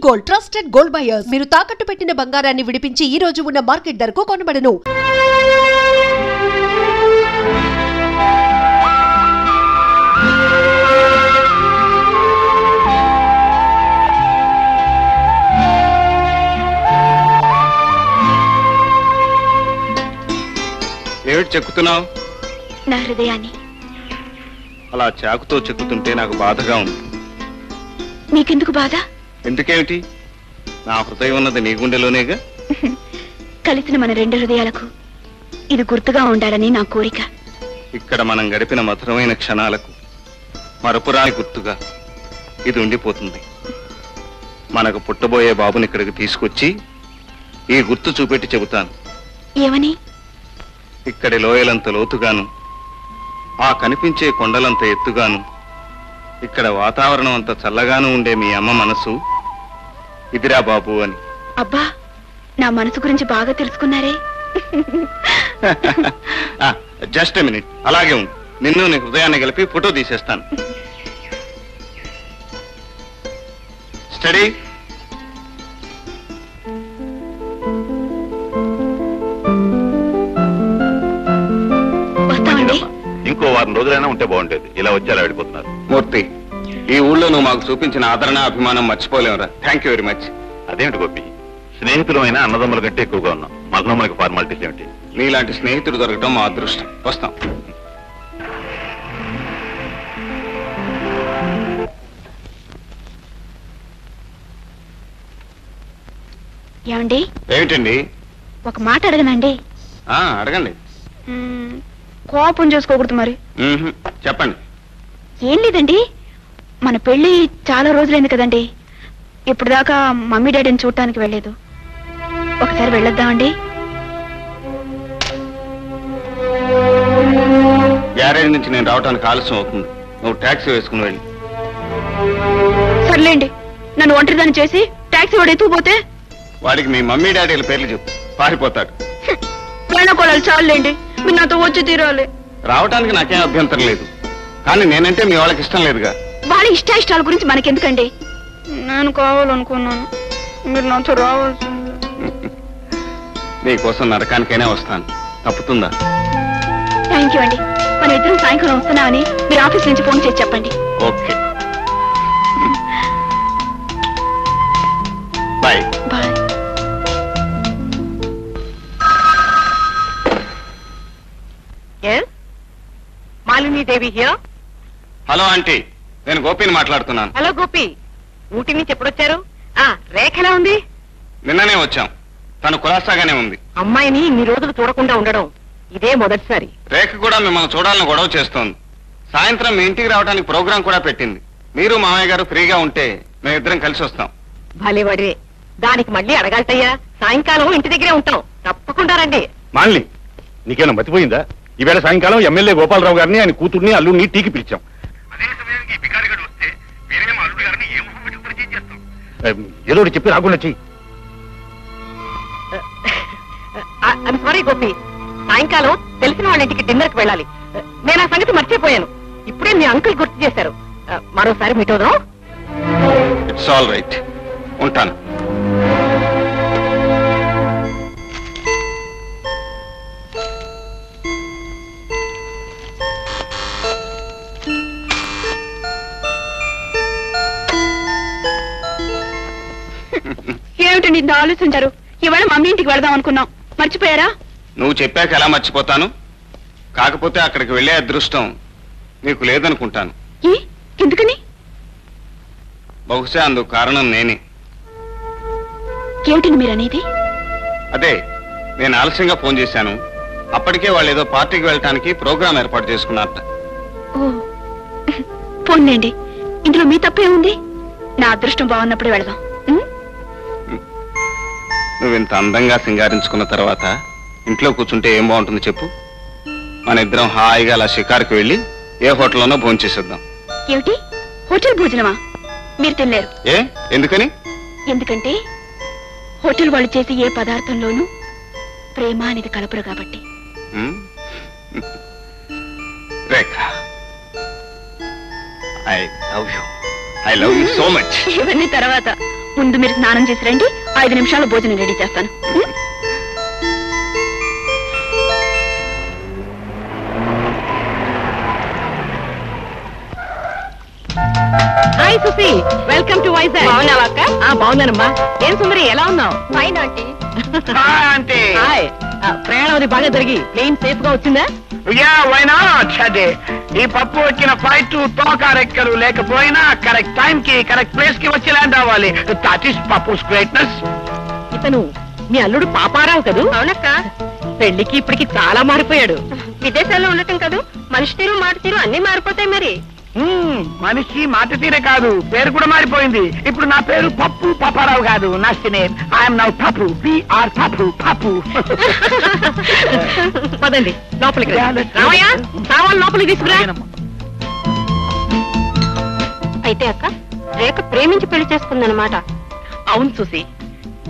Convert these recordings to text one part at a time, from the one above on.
Gold, trusted gold buyers. మీరు తాకట్టు పెట్టిన బంగారాన్ని విడిపించి ఈ రోజు ఉన్న మార్కెట్ ధరకు కొనబడను. ఏమిటి చెక్కుతున్నావు? నా హృదయాన్ని. అలా చాకుతో చెక్కుతుంటే నాకు బాధగా ఉంది. నీకెందుకు బాధ? ఎందుకేమిటి? నా హృదయం ఉన్నది నీ గుండెలోనేగా. కలిసిన మన రెండు హృదయాలకు ఇది గుర్తుగా ఉండాలని నా కోరిక. ఇక్కడ మనం గడిపిన మధురమైన క్షణాలకు మరపురాని గుర్తుగా ఇది ఉండిపోతుంది. మనకు పుట్టబోయే బాబుని ఇక్కడికి తీసుకొచ్చి ఈ గుర్తు చూపెట్టి చెబుతాను. ఏమని? ఇక్కడి లోయలంత లోతుగాను, ఆ కనిపించే కొండలంత ఎత్తుగాను, ఇక్కడ వాతావరణం అంత చల్లగాను ఉండే మీ అమ్మ మనసు ఇదిరా బాబు అని. అబ్బా, నా మనసు గురించి బాగా తెలుసుకున్నారే. జస్ట్ మినిట్, అలాగే ఉంది. నిన్ను నీ హృదయాన్ని కలిపి ఫోటో తీసేస్తాను. స్టడీ. ఇంకో వారం రోజులైనా ఉంటే బాగుంటేది. ఇలా వచ్చారా వెళ్ళిపోతున్నారు? మూర్తి, ఈ ఊళ్ళో నువ్వు మాకు చూపించిన ఆదరణ, అభిమానం మర్చిపోలేవురా. Thank you very much. అదేమిటి గోపి, స్నేహితులమైనా అన్నదమ్ముల కంటే ఎక్కువగా ఉన్నాం. మనలో మనకి ఫార్మాలిటీస్ ఏమిటి? నీలాంటి స్నేహితుడు దొరకటం మా అదృష్టం. వస్తాం. ఏమండి? ఏమిటండి? ఒక మాట అడగనండి. అడగండి. కోపం చేసుకోకూడదు మరి. చెప్పండి. ఏం లేదండి, మన పెళ్లి చాలా రోజులైంది కదండి. ఇప్పుడు దాకా మమ్మీ డాడీని చూడటానికి వెళ్ళలేదు. ఒకసారి వెళ్ళొద్దామండి. గ్యారేజ్ నుంచి నేను రావడానికి ఆలస్యం అవుతుంది. నువ్వు టాక్సీ వేసుకుని వెళ్ళి. సర్లేండి, నన్ను ఒంటరిదాన్ని చేసి టాక్సీ వాడు ఎత్తుకుపోతే వాడికి మీ మమ్మీ డాడీల పేర్లు చెప్పు, పారిపోతాడు. వేణకోళాలు చాలండి, మీరు నాతో వచ్చి తీరాలి. రావటానికి నాకేం అభ్యంతరం లేదు, కానీ నేనంటే మీ వాళ్ళకి ఇష్టం లేదుగా. వాళ్ళ ఇష్టాయిష్టాల గురించి మనకెందుకండి? నేను కావాలనుకున్నాను, మీరు నాతో రావాల్సింది. నీకోసం నరకానికైనా వస్తాను. తప్పుతుందా? థ్యాంక్ యూ అండి. మన ఇద్దరం సాయంకాలం వస్తున్నామని మీరు ఆఫీస్ నుంచి ఫోన్ చేసి చెప్పండి. Okay, bye. Bye. Malinidevi here. Hello aunty, నేను గోపిని మాట్లాడుతున్నాను. హలో గోపి, ఊటీ నుంచి ఎప్పుడొచ్చారు? రేఖ ఎలా ఉంది? నిన్ననే వచ్చాం. తను కులాసాగానే ఉంది. అమ్మాయిని ఇన్ని రోజులు చూడకుండా ఉండడం ఇదే మొదటిసారి. రేఖ కూడా మిమ్మల్ని చూడాలని గొడవ చేస్తోంది. సాయంత్రం మీ ఇంటికి రావడానికి ప్రోగ్రాం కూడా పెట్టింది. మీరు మామయ్య గారు ఫ్రీగా ఉంటే మేమిద్దరం కలిసి వస్తాం. భలేవాడివే, దానికి మళ్ళీ అడగాలటయ్యా. సాయంకాలం ఇంటి దగ్గరే ఉంటాం, తప్పకుండా రండి. మాలిని, నీకేనా మతిపోయిందా? ఈవేళ సాయంకాలం ఎమ్మెల్యే గోపాలరావు గారిని, ఆయన కూతుర్ని, అల్లుడిని టీకి పిలిచాం. ఏదో చెప్పి రాకుండా చెయ్యి. సారీ గోపి, సాయంకాలం తెలిసిన వాళ్ళ ఇంటికి డిన్నర్ కి వెళ్ళాలి. నేను ఆ సంగతి మర్చిపోయాను. ఇప్పుడే మీ అంకుల్ గుర్తు చేశారు. మరోసారి మీట్ అవుదాం. ఇట్స్ ఆల్ రైట్, ఉంటాను. ఏమిటండి ఇంత ఆలోచించారు? ఇవాళ మమ్మీ ఇంటికి వెళదాం అనుకున్నాం, మర్చిపోయారా? నువ్వు చెప్పాక ఎలా మర్చిపోతాను? కాకపోతే అక్కడికి వెళ్ళే అదృష్టం నీకు లేదనుకుంటాను. ఎందుకని? బహుశా అందుకు కారణం నేనే. ఏమిటండి మీరు అనేది? అదే, నేను ఆలస్యంగా ఫోన్ చేశాను. అప్పటికే వాళ్ళు ఏదో పార్టీకి వెళ్ళటానికి ప్రోగ్రాం ఏర్పాటు చేసుకున్నారట. ఓ, పోన్లేండి, ఇందులో మీ తప్పే ఉంది. నా అదృష్టం బాగున్నప్పుడు వెళదాం. నువ్వు ఇంత అందంగా సింగారించుకున్న తర్వాత ఇంట్లో కూర్చుంటే ఏం బాగుంటుంది చెప్పు? మన ఇద్దరం హాయిగా అలా షికారుకి వెళ్ళి ఏ హోటల్లోనో భోజనం చేసేద్దాం. ఏమిటి, హోటల్ భోజనమా? మీరు తినలేరు. ఏ, ఎందుకని? ఎందుకంటే హోటల్ వాళ్ళు చేసే ఏ పదార్థంలోనూ ప్రేమ అనేది కలపరు కాబట్టి. Rekha, I love you so much. ఇవన్నీ తర్వాత ముందు మీరు స్నానం చేసి రండి, 5 నిమిషాల్లో భోజనం రెడీ చేస్తాను. Hi Susi, welcome to Vizag. బాగున్నావా అక్క? బాగున్నానమ్మా. ఏం సుందరి, ఎలా ఉన్నావు? Fine aunty. హాయ్. ప్రయాణం అది బాగా జరిగి ప్లేన్ సేఫ్ గా వచ్చిందా? ఈ పప్పు వచ్చిన ఫ్లైట్ తోకారెక్కలు లేకపోయినా కరెక్ట్ టైం కి కరెక్ట్ ప్లేస్ కి వచ్చి ల్యాండ్ అవ్వాలి. That is Pappu's greatness. ఇతను మీ అల్లుడు పాపారావు కదూ? అవునక్క. పెళ్లికి ఇప్పటికి చాలా మారిపోయాడు. విదేశాల్లో ఉండటం కాదు, మనిషి తీరు మాట తీరు అన్ని మారిపోతాయి మరి. మనిషి మాట తీరే కాదు, పేరు కూడా మారిపోయింది. ఇప్పుడు నా పేరు పప్పు పాపారావు కాదు, నా నేమ్ ఐఎమ్ నౌ పప్పు, పిఆర్ పప్పు పప్పు. పదండి లోపలికి రండి. రామయ్య, సామాన్ లోపలికి తీసుకురా. అయితే అక్క, రేఖ ప్రేమించి పెళ్లి చేసుకుందనమాట. అవును చూసి,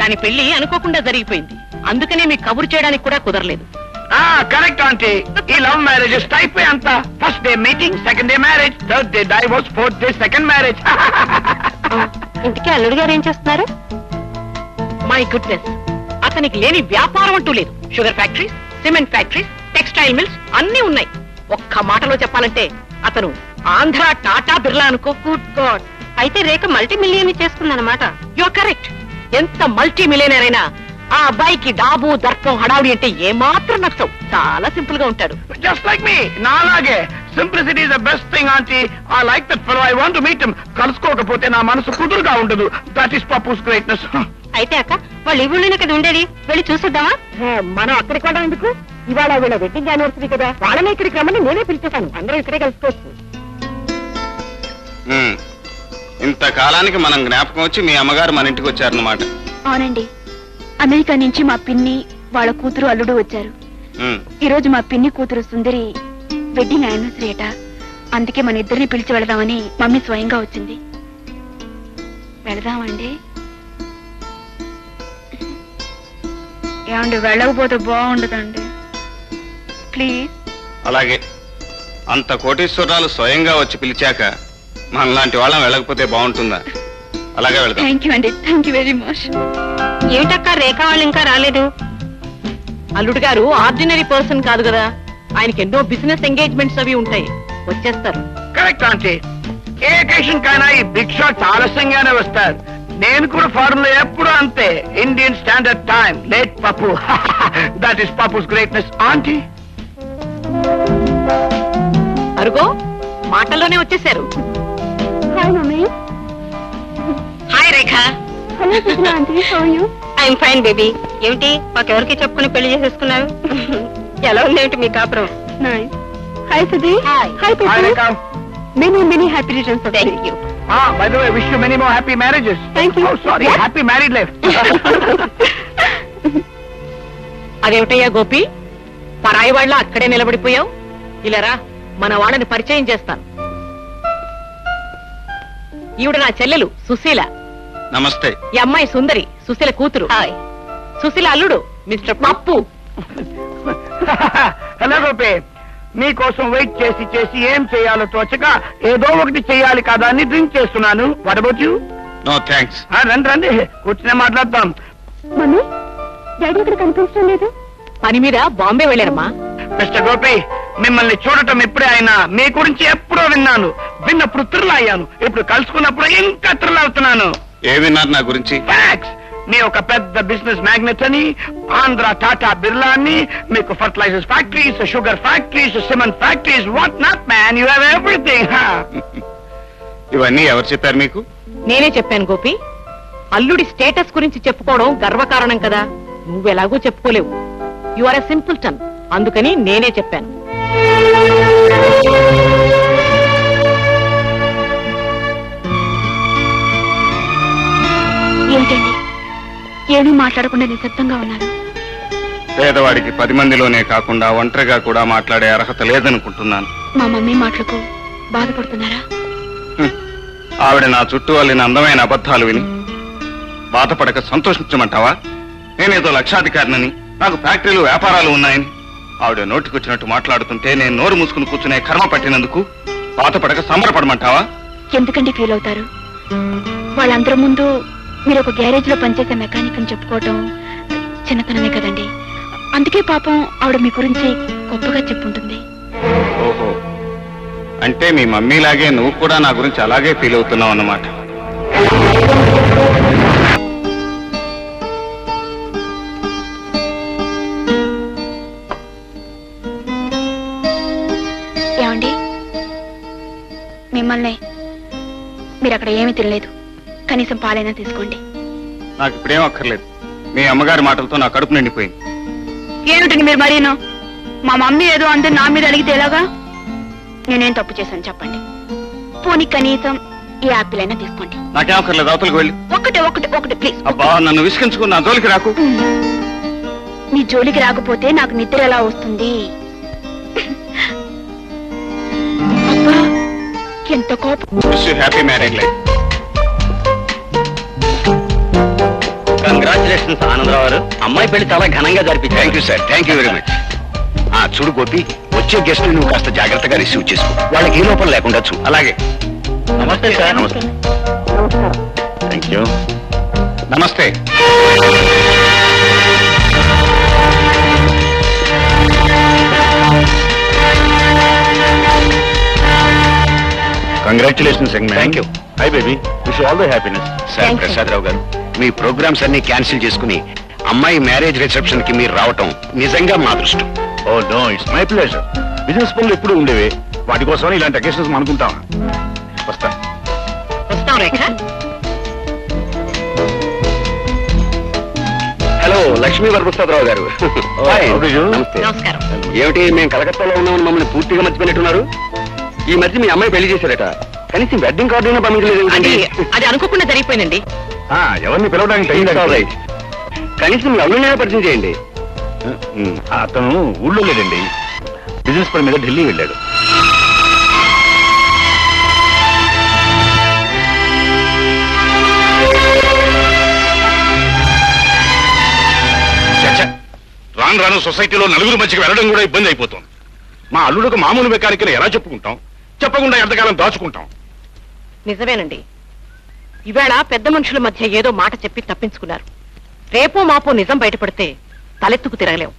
దాని పెళ్లి అనుకోకుండా జరిగిపోయింది. అందుకనే మీకు కబురు చేయడానికి కూడా కుదరలేదు. Correct aunty. ఈ లవ్ మ్యారేజెస్ టైప్ అంతా first day meeting, second day marriage, third day divorce, fourth day second marriage. ఇంటికి అల్లుడు గారు ఏం చేస్తున్నారు? మై గుడ్నెస్, అతనికి లేని వ్యాపారం అంటూ లేదు. Sugar factories, cement factories, textile mills అన్ని ఉన్నాయి. ఒక్క మాటలో చెప్పాలంటే అతను ఆంధ్ర టాటా బిర్లా అనుకో. Good god. అయితే రేఖ మల్టీ మిలియన్ చేసుకుందనమాట. You are correct. ఎంత మల్టీ మిలియనర్ అయినా ఆ అబ్బాయికి డాబు దర్పం హడావుడి అంటే ఏమాత్రం నచ్చవు. చాలా సింపుల్ గా ఉంటాడు. జస్ట్ లైక్ మీ, నాలాగే. Simplicity is the best thing aunty. I like that fellow. I want to meet him. కలుసుకోకపోతే నా మనసు కుదురుగా ఉండదు. That is Pappu's greatness. అయితే అక్క, వాళ్ళు ఈ ఊళ్ళోనే కదా ఉండేది, వెళ్ళి చూసొద్దామా? మనం అక్కడికి వెళ్ళడం ఎందుకు? ఇవాళ వీళ్ళ వెడ్డింగ్ యానివర్సరీ కదా, వాళ్ళనే ఇక్కడికి రమ్మని నేనే పిలిచేశాను. అందరం ఇక్కడే కలుసుకోవచ్చు. ఇంతకాలానికి మనం జ్ఞాపకం వచ్చి మీ అమ్మగారు మన ఇంటికి వచ్చారన్నమాట. అవునండి, అమెరికా నుంచి మా పిన్ని వాళ్ళ కూతురు అల్లుడు వచ్చారు. ఈ రోజు మా పిన్ని కూతురు సుందరి వెడ్డింగ్ యానివర్సరీ అట. అందుకే మన ఇద్దరిని పిలిచి వెళదామని మమ్మీ స్వయంగా వచ్చింది. వెళదామండి? ఏమండి, వెళ్ళకపోతే బాగుండదండి, ప్లీజ్. అలాగే, అంత కోటీశ్వరాలు స్వయంగా వచ్చి పిలిచాక మనలాంటి వాళ్ళం వెళ్ళకపోతే బాగుంటుందా? అలాగే వెళ్దాం. థ్యాంక్ యూ అండి, థ్యాంక్ యూ వెరీ మచ్. ఏమిటక్క, రేఖ వాళ్ళు ఇంకా రాలేదు? అల్లుడు గారు ఆర్డినరీ పర్సన్ కాదు కదా, ఆయనకి ఎన్నో బిజినెస్ ఎంగేజ్మెంట్స్ అవి ఉంటాయి, వచ్చేస్తారు. Correct aunty. ఏ అకేషన్ కైనా ఈ బిగ్ షాట్ ఆలస్యంగానే వస్తారు. నేను కూడా ఫారెన్ లో ఎప్పుడు అంతే. Indian standard time, late Pappu. That is Pappu's greatness aunty. అరుగో, మాటల్లోనే వచ్చేసారు. Hi mummy. Hi Rekha. Hello Krishna aunty, how are you? I'm fine baby. ఏమిటి, మాకెవరికి చెప్పుకుని పెళ్లి చేసేసుకున్నారు? ఎలా ఉంది ఏమిటి మీ కాపురం? Nice. Hi Sudhi. Hi. Hi Rebecca. Many happy returns. Thank you. By the way, wish you many more happy marriages. Thank you. Oh, sorry, happy married life. అదేమిటయ్యా గోపి, పరాయి వాళ్ళ అక్కడే నిలబడిపోయావు? ఇలారా, మన వాళ్ళని పరిచయం చేస్తాను. ఈవిడ నా చెల్లెలు సుశీల. నమస్తే. ఈ అమ్మాయి సుందరి, సుశీల కూతురు. హాయ్. సుశీల అల్లుడు మిస్టర్ పప్పు. హలో గోపి. మీకోసం వెయిట్ చేసి చేసి ఏం చేయాలో తోచక ఏదో ఒకటి చేయాలి కదా అని డ్రింక్ చేస్తున్నాను. What about you? No thanks. రండి రండి, కూర్చునే మాట్లాడతాం. మమ్మీ, డాడీ ఇక్కడ కనిపించడం లేదు. పని మీద బాంబే వెళ్ళారమ్మా. మిస్టర్ గోపి, మిమ్మల్ని చూడటం ఎప్పుడే అయినా మీ గురించి ఎప్పుడో విన్నాను. విన్నప్పుడు థ్రిల్ అయ్యాను. ఇప్పుడు కలుసుకున్నప్పుడు ఇంకా థ్రిల్ అవుతున్నాను. ఏ విన్నారు నా గురించి? ఫ్యాక్స్. మీ ఒక పెద్ద బిజినెస్ మ్యాగ్నెట్ అని, ఆంధ్ర టాటా బిర్లా అని, మీకు fertilisers factories, sugar factories, cement factories, what not man, you have everything. ఇవన్నీ ఎవరు చెప్పారు మీకు? నేనే చెప్పాను గోపి. అల్లుడి స్టేటస్ గురించి చెప్పుకోవడం గర్వకారణం కదా, నువ్వెలాగూ చెప్పుకోలేవు. యు ఆర్ ఎ సింపుల్ టన్, అందుకని నేనే చెప్పాను. ఏమిటండి, ఏమీ మాట్లాడకుండా నిశ్శబ్దంగా ఉన్నారు? పేదవాడికి 10 మందిలోనే కాకుండా ఒంటరిగా కూడా మాట్లాడే అర్హత లేదనుకుంటున్నాను. మా మమ్మీ మాటలకు బాధపడుతున్నారా? ఆవిడ నా చుట్టూ అల్లిన అందమైన అబద్ధాలు విని బాధపడక సంతోషించమంటావా? నేనేదో లక్షాధికారినని, నాకు ఫ్యాక్టరీలు వ్యాపారాలు ఉన్నాయని ఆవిడ నోటికొచ్చినట్టు మాట్లాడుతుంటే నేను నోరు మూసుకుని కూర్చునే కర్మ పట్టినందుకు బాధపడక సంబరపడమంటావా? ఎందుకండి ఫీల్ అవుతారు? వాళ్ళందరి ముందు మీరు ఒక గ్యారేజ్ లో పనిచేసే మెకానిక్ అని చెప్పుకోవటం చిన్నతనమే కదండి. అందుకే పాపం ఆవిడ మీ గురించి గొప్పగా చెప్పుంటుంది. ఓహో, అంటే మీ మమ్మీలాగే నువ్వు కూడా నా గురించి అలాగే ఫీల్ అవుతున్నావు అన్నమాట. ఏమండి, మిమ్మల్ని మీరు అక్కడ ఏమీ తినలేదు, కనీసం పాలైనా తీసుకోండి. నాకు ఇప్పుడేం అక్కర్లేదు. మీ అమ్మగారి మాటలతో నా కడుపు నిండిపోయింది. ఏమిటండి మీరు మరీను? మా మమ్మీ ఏదో అంతే నా మీద అడిగితే ఎలాగా? నేనేం తప్పు చేశాను చెప్పండి. పోనీ కనీసం ఈ యాపిల్ అయినా తీసుకోండి. నాకేం అక్కర్లేదు, అవతలకు వెళ్ళి. ఒకటే ఒకటి ఒకటి ప్లీజ్. అబ్బా, నన్ను విసిగించుకుని నా జోలికి రాకు. నీ జోలికి రాకపోతే నాకు నిద్ర ఎలా వస్తుంది? అబ్బా, ఎంత కోపం. Happy marriage life. Congratulations Anandarao గారు, అమ్మాయి పెళ్లి చాలా ఘనంగా జరిపించారు. Thank you sir, thank you very much. చూడు గోపి, వచ్చే గెస్ట్ నువ్వు కాస్త జాగ్రత్తగా రిసీవ్ చేసుకో, వాళ్ళకి ఏ లోపం లేకుండా చూ. అలాగే. నమస్తే సార్. నమస్తే. Thank you. నమస్తే. Congratulations young man. Thank you. Hi baby, wish all the happiness. Sir Prasadarao గారు, మీ ప్రోగ్రామ్స్ అన్ని క్యాన్సిల్ చేసుకుని అమ్మాయి మ్యారేజ్ రిసెప్షన్ కి మీరు రావటం నిజంగా మా అదృష్టం. Oh no, it's my pleasure. Business పనులు ఎప్పుడు ఉండేవి, వాటి కోసం ఇలాంటి అకేషన్స్ అనుకుంటాం. వస్తా. వస్తాం రేఖ. హలో, లక్ష్మీ వరప్రసాదరావు గారు. నమస్తే. నమస్కారం. ఏమిటి, మేము కలకత్తాలో ఉన్నామని మమ్మల్ని పూర్తిగా మర్చిపోయినట్టున్నారు? ఈ మధ్య మీ అమ్మాయి పెళ్లి చేశారట, కనీసం వెడ్డింగ్ కార్డు అయినా పంపించలేదు. అది అనుకోకుండా జరిగిపోయిందండి. ఎవరిని పిలవడానికి టైం రైట్, కనీసం మీ అల్లుడినైనా పరిచయం చేయండి. అతను ఊళ్ళో లేదండి, బిజినెస్ పని మీద ఢిల్లీ వెళ్ళాడు. రాను రాను సొసైటీలో నలుగురు మధ్యకి వెళ్ళడం కూడా ఇబ్బంది అయిపోతుంది. మా అల్లుడికి మామూలు మెకానికల్ ఎలా చెప్పుకుంటాం? చెప్పకుండా ఎంతకాలం దాచుకుంటాం? నిజమేనండి, ఇవాళ పెద్ద మనుషుల మధ్య ఏదో మాట చెప్పి తప్పించుకున్నారు. రేపో మాపో నిజం బయటపడితే తలెత్తుకు తిరగలేం.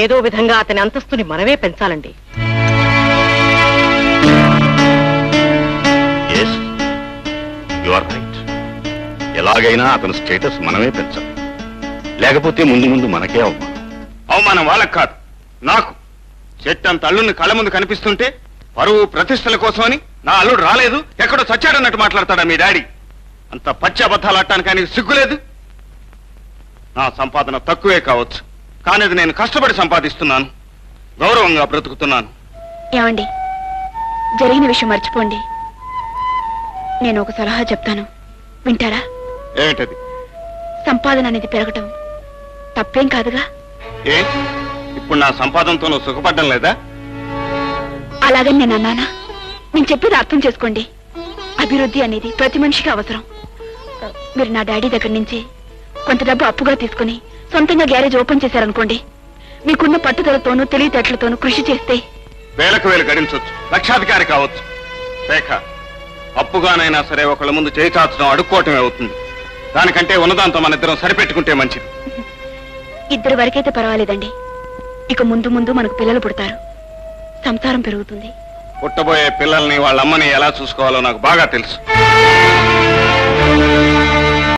ఏదో విధంగా అతని అంతస్తుని మనమే పెంచాలండి. You are right. ఎలాగైనా అతని స్టేటస్ మనమే పెంచాలి, లేకపోతే ముందు ముందు మనకే అవమానం. అవమానం వాళ్ళకి కాదు, నాకు. చెట్టంత అల్లుడిని కళ్ళ ముందు కనిపిస్తుంటే పరువు ప్రతిష్టల కోసమని నా అల్లుడు రాలేదు, ఎక్కడో చచ్చాడన్నట్టు మాట్లాడతాడా మీ డాడీ? అంత పచ్చి అబద్ధాలు ఆడటానికి ఆయనకి సిగ్గులేదు. నా సంపాదన తక్కువే కావచ్చు, కానీ అది నేను కష్టపడి సంపాదిస్తున్నాను, గౌరవంగా బ్రతుకుతున్నాను. ఏమండి, జరిగిన విషయం మర్చిపోండి. నేను ఒక సలహా చెప్తాను, వింటారా? ఏమిటది? సంపాదన అనేది పెరగటం తప్పేం కాదుగా. ఏ, ఇప్పుడు నా సంపాదనతో నువ్వు సుఖపడ్డం లేదా? అలాగని నేను అన్నానా? నేను చెప్పేది అర్థం చేసుకోండి. అభివృద్ధి అనేది ప్రతి మనిషికి అవసరం. మీరు నా డాడీ దగ్గర నుంచి కొంత డబ్బు అప్పుగా తీసుకుని సొంతంగా గ్యారేజ్ ఓపెన్ చేశారనుకోండి, మీకున్న పట్టుదలతోనూ తెలివితేటలతోనూ కృషి చేస్తే వేలకు వేలు గడించవచ్చు, లక్షాధికారి కావచ్చు. రేఖ, అప్పుగానైనా సరే ఒకళ్ళ ముందు చేయి చాచడం అడుక్కోవటమే అవుతుంది. దానికంటే ఉన్నదాంతో మన ఇద్దరం సరిపెట్టుకుంటే మంచిది. ఇద్దరు వరకైతే పర్వాలేదండి, ఇక ముందు ముందు మనకు పిల్లలు పుడతారు, సంసారం పెరుగుతుంది. పుట్టబోయే పిల్లల్ని వాళ్ళ అమ్మని ఎలా చూసుకోవాలో నాకు బాగా తెలుసు.